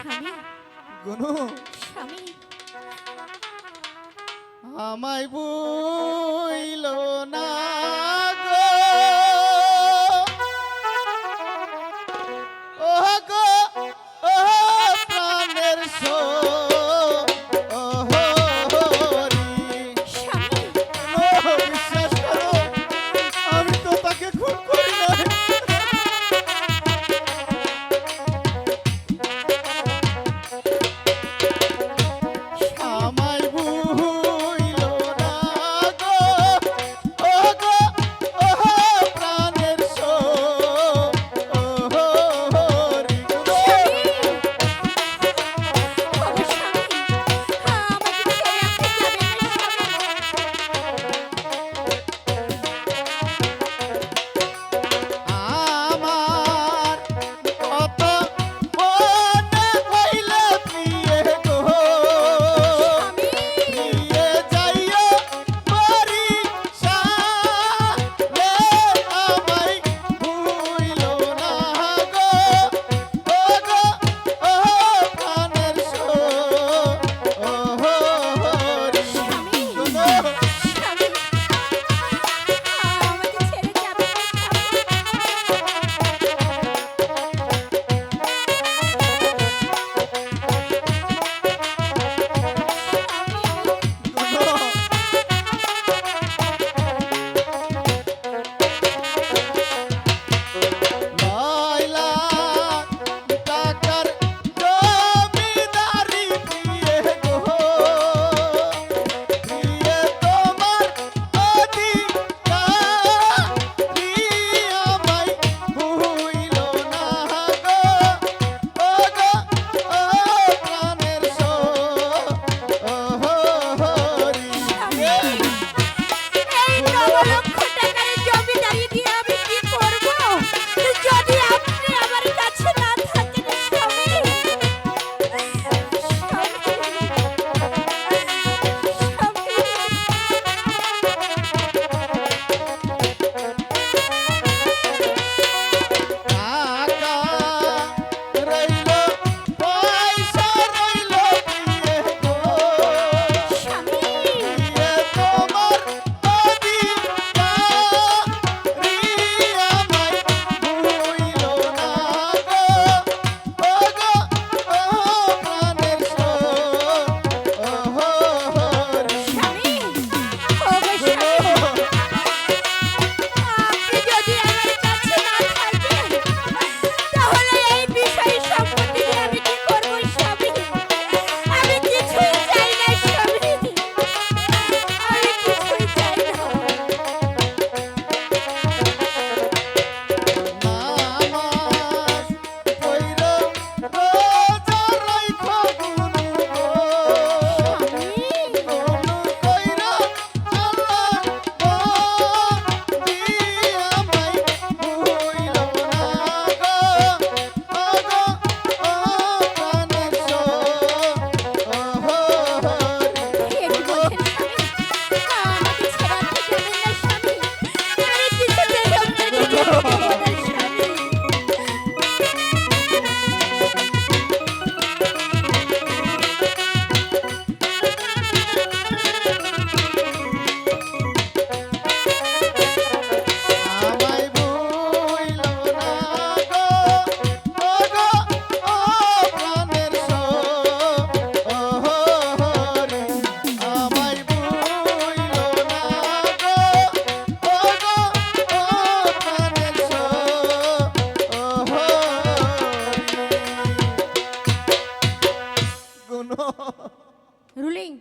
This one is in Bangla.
স্বামী গুনু স্বামী আমায় বুইল না গো ও গো ও প্রাণের সো ও হরি স্বামী ও বিশ্বাস করো আমি তো তাকে খুন করি নাই আমায় বুইল না গো ও গো ও প্রাণের সো ও হরি গো ওগো স্বামী আমাকে ছেড়ে আপনি যাবেন না আমার কত মনে হইল প্রিয়ে গো স্বামী প্রিয়ে যাইও বরিশালে আমায় ভুইল না গো ও গো ও প্রাণের সো ও হরি স্বামী শোনো স্বামী আমাকে ছেড়ে যাবেন না স্বামী লাইলা টাকার জমিদারি প্রিয়ে গো প্রিয়ে তোমার অধিকারি আমায় ভুইল না গো ও গো ও প্রাণের সো ও হরি এই নবলক্ষ টাকার জমিদারি দিয়ে আমি কি করব যদি আপনি আমার কাছে না থাকেন স্বামী টাকা রইল পয়সা রইল প্রিয়ে গো স্বামী প্রিয়ে তোমার অধিকারি আমায় ভুইল না গো ও গো ও প্রাণের সো ও হরি স্বামী ওগো স্বামী আপনি যদি আমার কাছে না থাকেন তাহলে এই বিষয় সম্পত্তি নিয়ে আমি কি করব স্বামী আমি কিছুই চাই না স্বামী আমি কিছুই চাই না নামাজ পইর রোজা রাইখো গুরু গো স্বামী গুরু কইরা আল্লাহ বন্দি আমায় ভুইল না গো ও গো ও প্রাণের সো ও হরি কি বলছেন স্বামী আমাকে ছেড়ে আপনি যাবেন না স্বামী আমি কিছুতেই আপনাকে যেতে দেব না স্বামী আমায় ভুইল না গো ও গো ও প্রাণের সো ও হরি আমায় ভুইল না গো ও গো ও প্রাণের সো ও হরি গুণ রুলিং